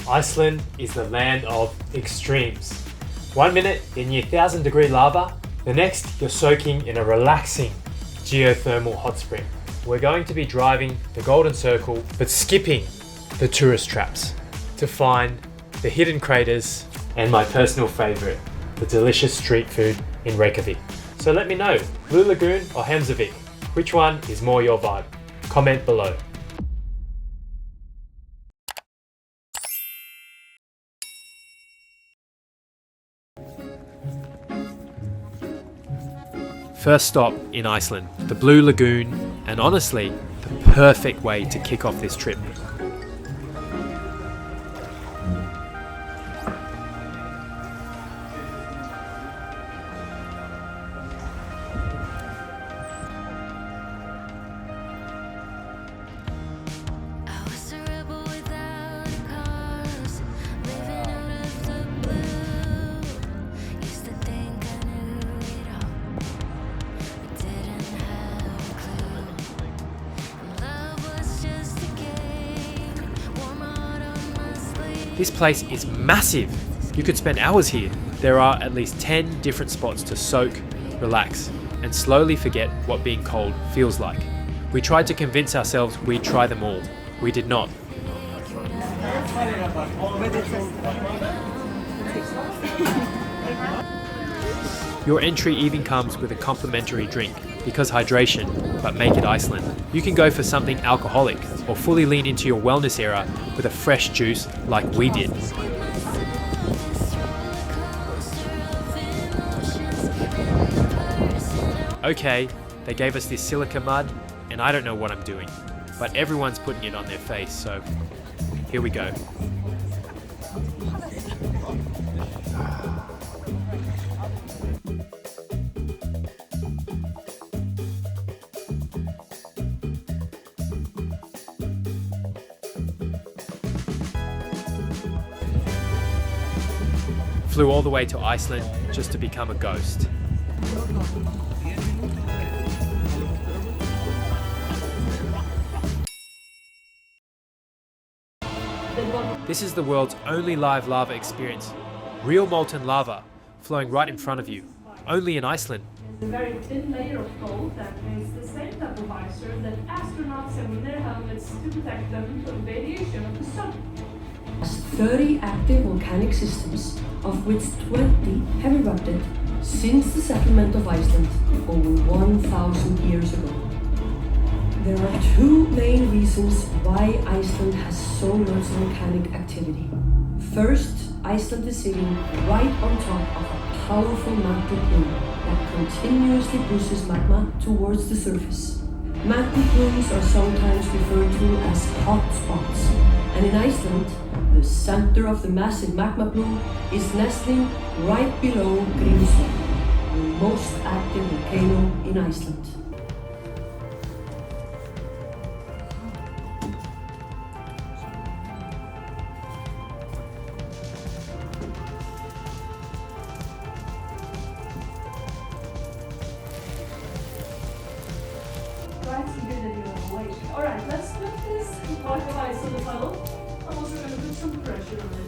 Iceland is the land of extremes. 1 minute in your 1,000-degree lava, the next you're soaking in a relaxing geothermal hot spring. We're going to be driving the Golden Circle, but skipping the tourist traps to find the hidden craters and my personal favourite, the delicious street food in Reykjavík. So let me know, Blue Lagoon or Hvammsvík, which one is more your vibe? Comment below. First stop in Iceland, the Blue Lagoon, and honestly, the perfect way to kick off this trip. This place is massive. You could spend hours here. There are at least 10 different spots to soak, relax, and slowly forget what being cold feels like. We tried to convince ourselves we'd try them all. We did not. Your entry even comes with a complimentary drink, because hydration, but make it Iceland. You can go for something alcoholic, or fully lean into your wellness era with a fresh juice like we did. Okay, they gave us this silica mud, and I don't know what I'm doing, but everyone's putting it on their face, so here we go. Flew all the way to Iceland just to become a ghost. This is the world's only live lava experience. Real molten lava flowing right in front of you, only in Iceland. A very thin layer of gold that makes the same type of visor that astronauts have in their helmets to protect them from radiation of the sun. 30 active volcanic systems, of which 20 have erupted since the settlement of Iceland over 1,000 years ago. There are two main reasons why Iceland has so much volcanic activity. First, Iceland is sitting right on top of a powerful mantle plume that continuously pushes magma towards the surface. Mantle plumes are sometimes referred to as hot spots, and in Iceland, the center of the massive magma plume is nestling right below Grímsvötn, the most active volcano in Iceland. Right, so good that you're awake. Alright, let's put this block of ice on the funnel. I'm also going to put some pressure on it.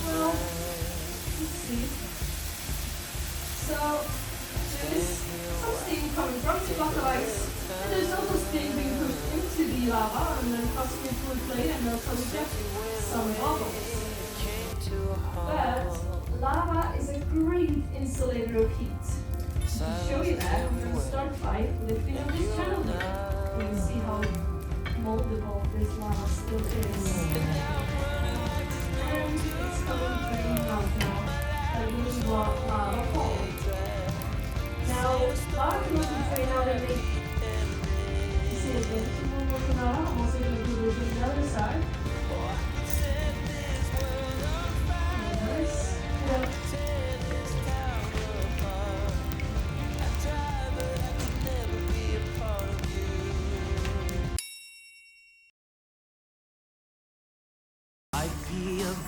Well, let's see. So, there's some steam coming from the block of ice, and there's also steam being pushed into the lava and then causing it to inflate and also get some bubbles. But lava is a great insulator of heat. To show you that, we're going to start by lifting up this channel here. You can see how moldable this lava still is. And it's coming very out now. That means lava fall. Now, lava can also drain out and make. You see it there? I'm also going to do this on the other side. Nice. Yeah.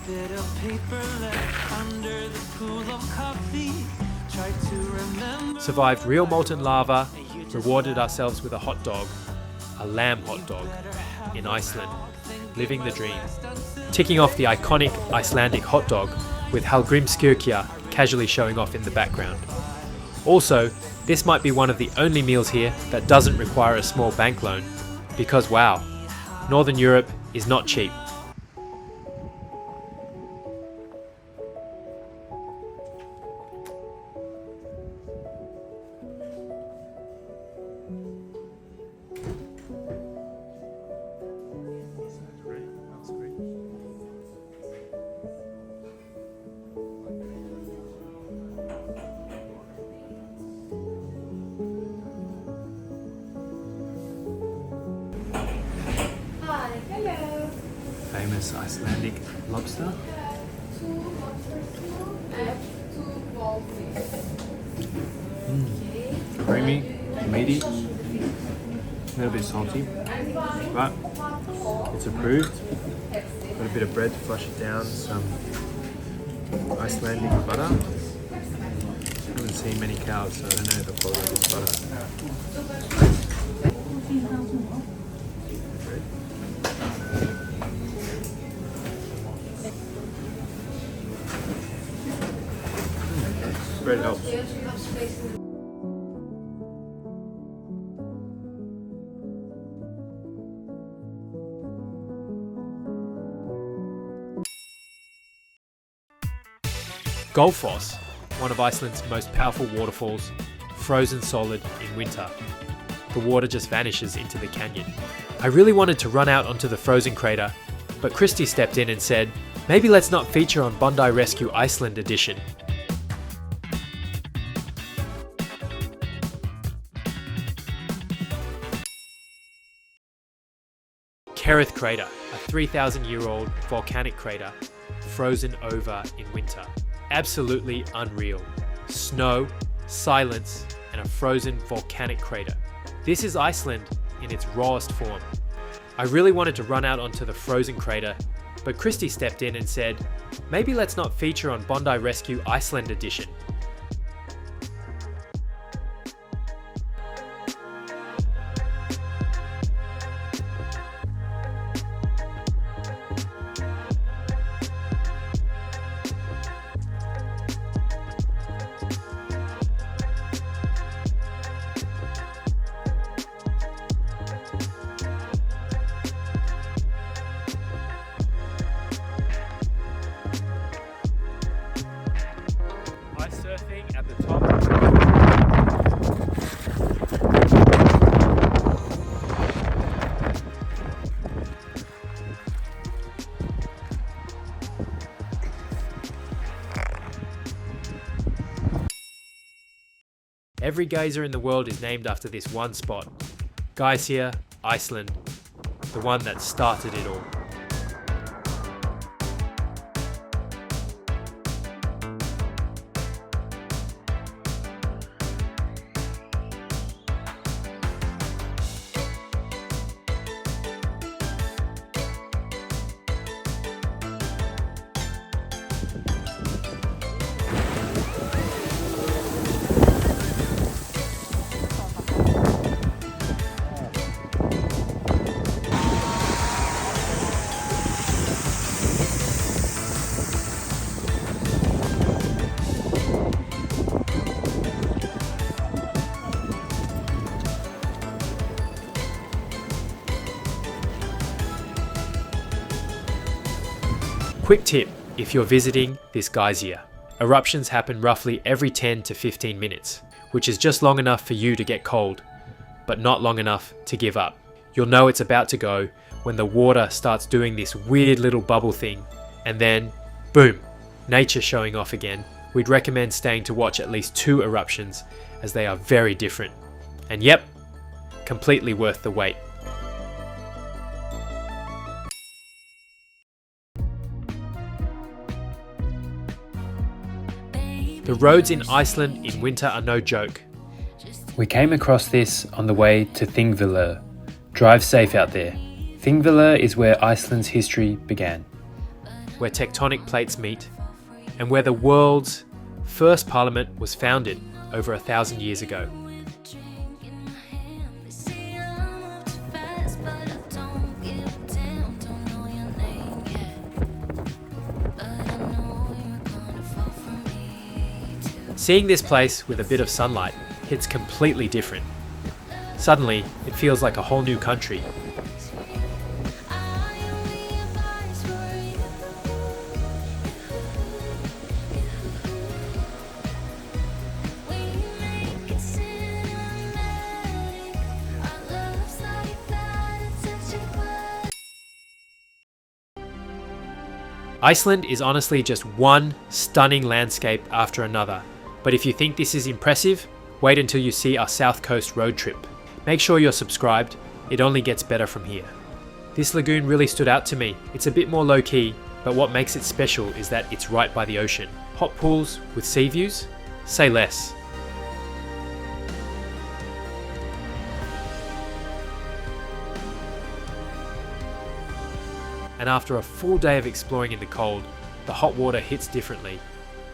Bit of paper left under the pool of coffee. Try to remember. Survived real molten lava, rewarded ourselves with a hot dog, a lamb hot dog, in Iceland. living the dream. Ticking off the iconic Icelandic hotdog with Hallgrímskirkja casually showing off in the background. Also, this might be one of the only meals here that doesn't require a small bank loan, because wow, Northern Europe is not cheap. Famous Icelandic lobster. Creamy, meaty, a little bit salty, but it's approved. Got a bit of bread to flush it down, some Icelandic butter. Haven't seen many cows, so I don't know the quality of this butter. Bread helps. Gulfoss, one of Iceland's most powerful waterfalls, frozen solid in winter. The water just vanishes into the canyon. I really wanted to run out onto the frozen crater, but Christy stepped in and said, maybe let's not feature on Bondi Rescue Iceland edition. Kerið Crater, a 3,000-year-old volcanic crater, frozen over in winter. Absolutely unreal. Snow, silence, and a frozen volcanic crater. This is Iceland in its rawest form. I really wanted to run out onto the frozen crater, but Christy stepped in and said, maybe let's not feature on Bondi Rescue Iceland edition. Surfing at the top. Every geyser in the world is named after this one spot. Geysir, Iceland, the one that started it all. Quick tip if you're visiting this geyser. Eruptions happen roughly every 10 to 15 minutes, which is just long enough for you to get cold, but not long enough to give up. You'll know it's about to go when the water starts doing this weird little bubble thing, and then, boom, nature showing off again. We'd recommend staying to watch at least 2 eruptions, as they are very different. And yep, completely worth the wait. The roads in Iceland in winter are no joke. We came across this on the way to Þingvellir. Drive safe out there. Þingvellir is where Iceland's history began, where tectonic plates meet, and where the world's first parliament was founded over 1,000 years ago. Seeing this place with a bit of sunlight hits completely different. Suddenly, it feels like a whole new country. Iceland is honestly just one stunning landscape after another, but if you think this is impressive, wait until you see our South Coast road trip. Make sure you're subscribed, it only gets better from here. This lagoon really stood out to me. It's a bit more low-key, but what makes it special is that it's right by the ocean. Hot pools with sea views? Say less. And after a full day of exploring in the cold, the hot water hits differently,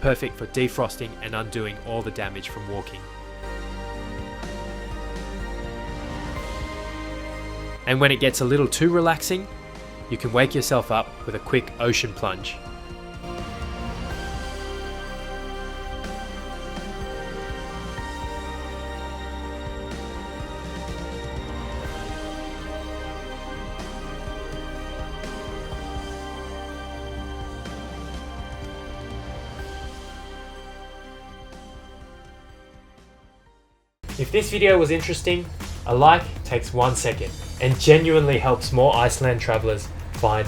perfect for defrosting and undoing all the damage from walking. And when it gets a little too relaxing, you can wake yourself up with a quick ocean plunge. If this video was interesting, a like takes 1 second and genuinely helps more Iceland travelers find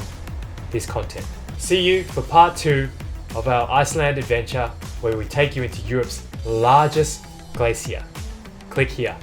this content. See you for part 2 of our Iceland adventure, where we take you into Europe's largest glacier. Click here.